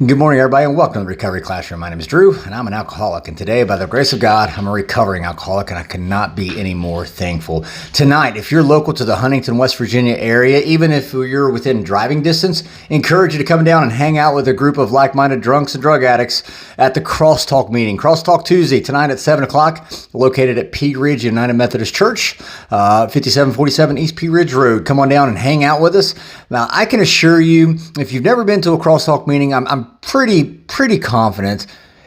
Good morning, everybody, and welcome to the Recovery Classroom. My name is Drew, and I'm an alcoholic. And today, by the grace of God, I'm a recovering alcoholic, and I cannot be any more thankful. Tonight, if you're local to the Huntington, West Virginia area, even if you're within driving distance, I encourage you to come down and hang out with a group of like-minded drunks and drug addicts at the Crosstalk meeting. Crosstalk Tuesday, tonight at 7 o'clock, located at Pea Ridge United Methodist Church, 5747 East Pea Ridge Road. Come on down and hang out with us. Now, I can assure you, if you've never been to a Crosstalk meeting, I'm pretty confident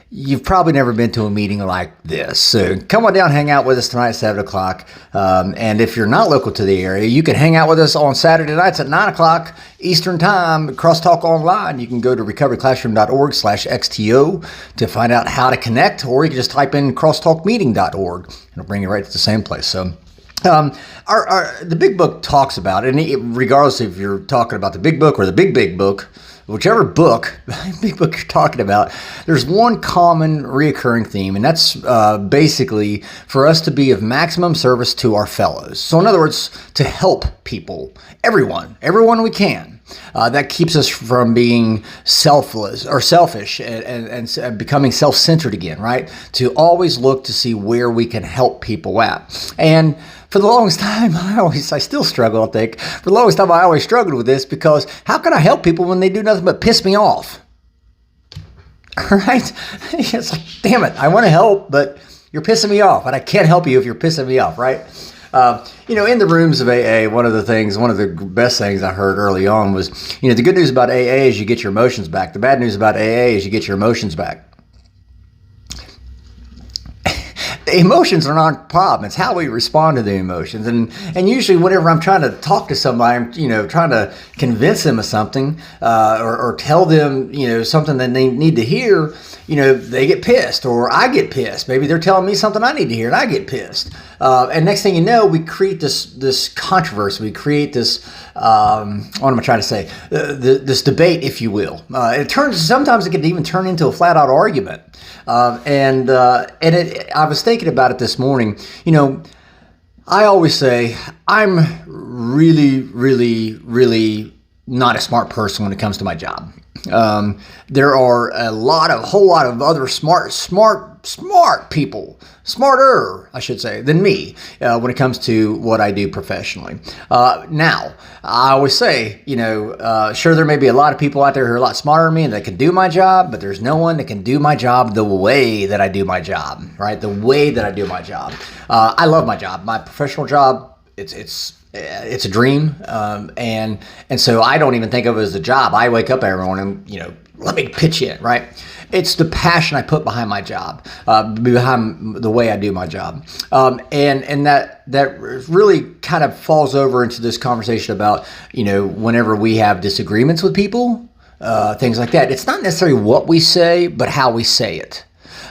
you've probably never been to a meeting like this. So come on down, hang out with us tonight at 7 o'clock. And if you're not local to the area, you can hang out with us on Saturday nights at 9 o'clock Eastern Time, Crosstalk Online. You can go to recoveryclassroom.org/XTO to find out how to connect, or you can just type in crosstalkmeeting.org. It'll bring you right to the same place. So the big book talks about it, and regardless if you're talking about the big book or the big book, whichever book, big book you're talking about, there's one common reoccurring theme, and that's basically for us to be of maximum service to our fellows. So in other words, to help people, everyone we can. That keeps us from being selfless or selfish and becoming self-centered again, right? To always look to see where we can help people at. And for the longest time, I still struggle, I think. For the longest time, I always struggled with this because how can I help people when they do nothing but piss me off? Right? It's like, damn it, I want to help, but you're pissing me off, and I can't help you if you're pissing me off, right? In the rooms of AA, one of the best things I heard early on was, the good news about AA is you get your emotions back. The bad news about AA is you get your emotions back. The emotions are not a problem. It's how we respond to the emotions. And usually whenever I'm trying to talk to somebody, I'm, trying to convince them of something, or tell them, something that they need to hear, they get pissed, or I get pissed. Maybe they're telling me something I need to hear and I get pissed. And next thing you know, we create this controversy. We create this, what am I trying to say? This debate, if you will. Sometimes it can even turn into a flat out argument. I was thinking about it this morning. I always say I'm really not a smart person when it comes to my job. There are a whole lot of other smart people, smarter, I should say, than me when it comes to what I do professionally. Now, I always say, sure, there may be a lot of people out there who are a lot smarter than me and that can do my job, but there's no one that can do my job the way that I do my job, right? The way that I do my job. I love my job. My professional job, it's a dream, and so I don't even think of it as a job. I wake up every morning, let me pitch in, right? It's the passion I put behind my job, behind the way I do my job, and that really kind of falls over into this conversation about whenever we have disagreements with people, things like that. It's not necessarily what we say, but how we say it.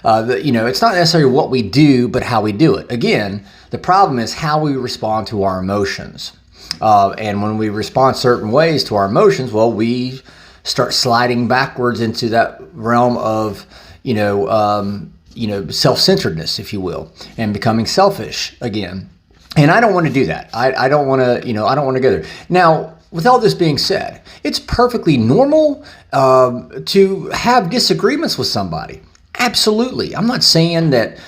It's not necessarily what we do, but how we do it. Again, the problem is how we respond to our emotions. And when we respond certain ways to our emotions, well, we start sliding backwards into that realm of, self-centeredness, if you will, and becoming selfish again. And I don't want to do that. I don't want to, I don't want to go there. Now, with all this being said, it's perfectly normal to have disagreements with somebody. Absolutely. I'm not saying that,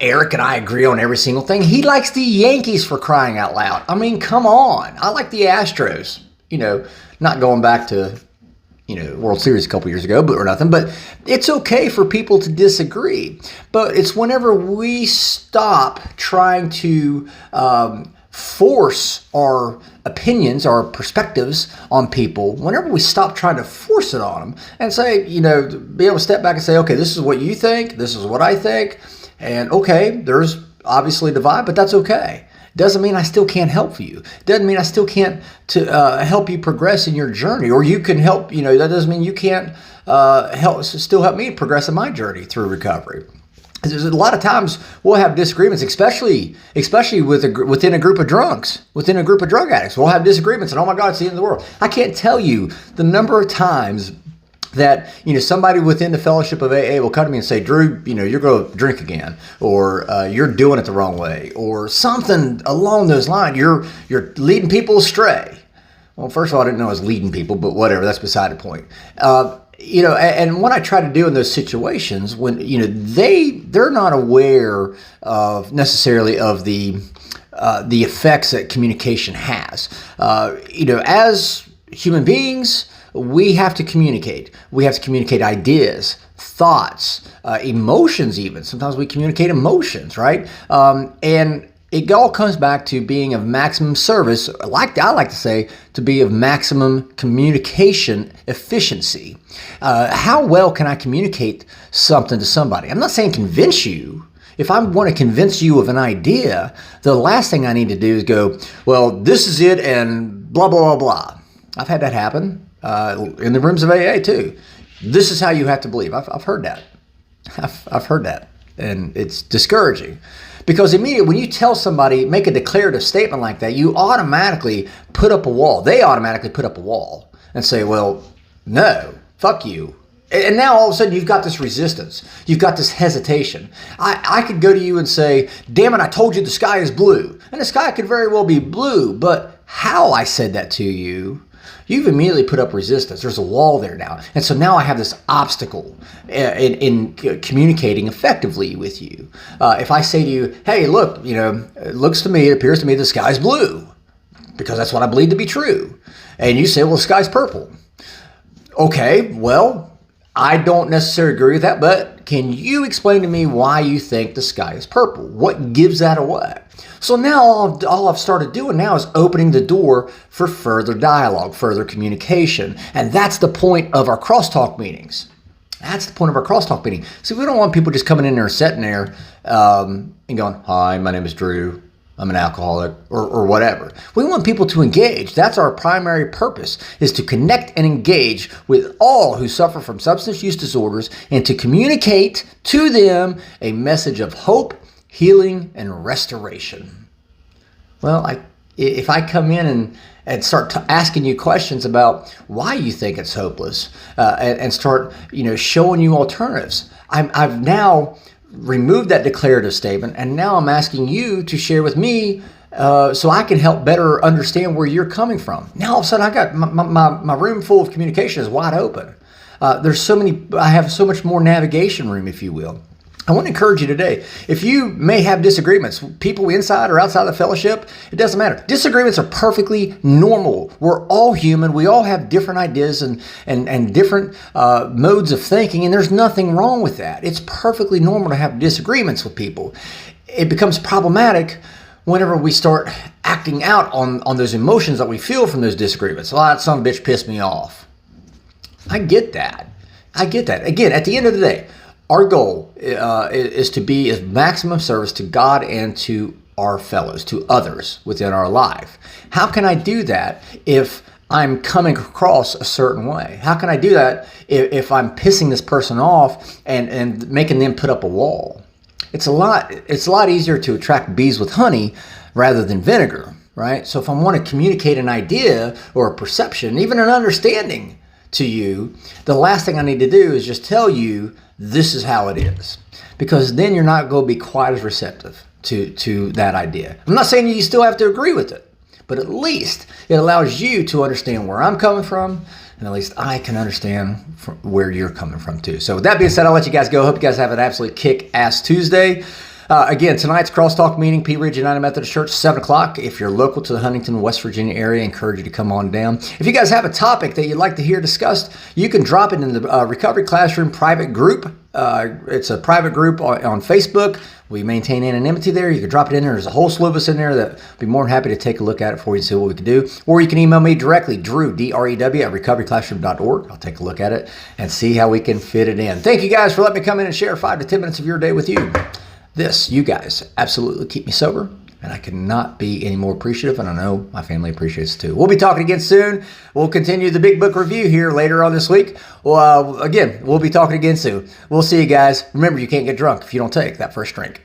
Eric and I agree on every single thing. He likes the Yankees, for crying out loud. I mean, come on. I like the Astros, not going back to, World Series a couple years ago, but it's okay for people to disagree. But it's whenever we stop trying to force our opinions, our perspectives on people, whenever we stop trying to force it on them and say, be able to step back and say, okay, this is what you think, this is what I think, and okay, there's obviously a divide, but that's okay. Doesn't mean I still can't help you. Doesn't mean I still can't help you progress in your journey, or you can help, that doesn't mean you can't still help me progress in my journey through recovery. There's a lot of times we'll have disagreements, especially within a group of drunks, within a group of drug addicts. We'll have disagreements, and oh my God, it's the end of the world. I can't tell you the number of times that somebody within the fellowship of AA will come to me and say, Drew, you're going to drink again, or you're doing it the wrong way, or something along those lines. You're leading people astray. Well, first of all, I didn't know I was leading people, but whatever, that's beside the point. And what I try to do in those situations when, they're not aware of necessarily of the effects that communication has. As human beings, we have to communicate. We have to communicate ideas, thoughts, emotions even. Sometimes we communicate emotions, right? And it all comes back to being of maximum service, I like to say, to be of maximum communication efficiency. How well can I communicate something to somebody? I'm not saying convince you. If I want to convince you of an idea, the last thing I need to do is go, well, this is it and blah, blah, blah, blah. I've had that happen in the rooms of AA too. This is how you have to believe. I've heard that. I've heard that. And it's discouraging. Because immediately when you tell somebody, make a declarative statement like that, you automatically put up a wall. They automatically put up a wall and say, well, no, fuck you. And now all of a sudden you've got this resistance. You've got this hesitation. I could go to you and say, damn it, I told you the sky is blue. And the sky could very well be blue, but how I said that to you, you've immediately put up resistance. There's a wall there now. And so now I have this obstacle in communicating effectively with you. If I say to you, hey, look, it appears to me the sky's blue because that's what I believe to be true. And you say, well, the sky's purple. Okay, well, I don't necessarily agree with that, but can you explain to me why you think the sky is purple? What gives that away? So now all I've started doing now is opening the door for further dialogue, further communication. And that's the point of our crosstalk meetings. That's the point of our crosstalk meeting. See, we don't want people just coming in there, sitting there and going, hi, my name is Drew. I'm an alcoholic or whatever. We want people to engage. That's our primary purpose, is to connect and engage with all who suffer from substance use disorders and to communicate to them a message of hope, healing, and restoration. Well, if I come in and start asking you questions about why you think it's hopeless and start showing you alternatives, I've now removed that declarative statement, and now I'm asking you to share with me so I can help better understand where you're coming from. Now all of a sudden I got my room full of communication is wide open. I have so much more navigation room, if you will. I want to encourage you today, if you may have disagreements, people inside or outside the fellowship, it doesn't matter. Disagreements are perfectly normal. We're all human. We all have different ideas and different modes of thinking, and there's nothing wrong with that. It's perfectly normal to have disagreements with people. It becomes problematic whenever we start acting out on those emotions that we feel from those disagreements. Well, that son of a bitch pissed me off. I get that. Again, at the end of the day, our goal is to be of maximum service to God and to our fellows, to others within our life. How can I do that if I'm coming across a certain way? How can I do that if I'm pissing this person off and making them put up a wall? It's a lot easier to attract bees with honey rather than vinegar, right? So if I want to communicate an idea or a perception, even an understanding to you, the last thing I need to do is just tell you this is how it is, because then you're not going to be quite as receptive to that idea. I'm not saying you still have to agree with it, but at least it allows you to understand where I'm coming from, and at least I can understand where you're coming from too. So with that being said, I'll let you guys go. Hope you guys have an absolute kick-ass Tuesday. Again, tonight's Crosstalk meeting, Pea Ridge United Methodist Church, 7 o'clock. If you're local to the Huntington, West Virginia area, I encourage you to come on down. If you guys have a topic that you'd like to hear discussed, you can drop it in the Recovery Classroom private group. It's a private group on Facebook. We maintain anonymity there. You can drop it in there. There's a whole slew of us in there that would be more than happy to take a look at it for you and see what we can do. Or you can email me directly, Drew, D-R-E-W, at recoveryclassroom.org. I'll take a look at it and see how we can fit it in. Thank you guys for letting me come in and share 5 to 10 minutes of your day with you. You guys absolutely keep me sober, and I cannot be any more appreciative, and I know my family appreciates it too. We'll be talking again soon. We'll continue the big book review here later on this week. Well, again, we'll be talking again soon. We'll see you guys. Remember, you can't get drunk if you don't take that first drink.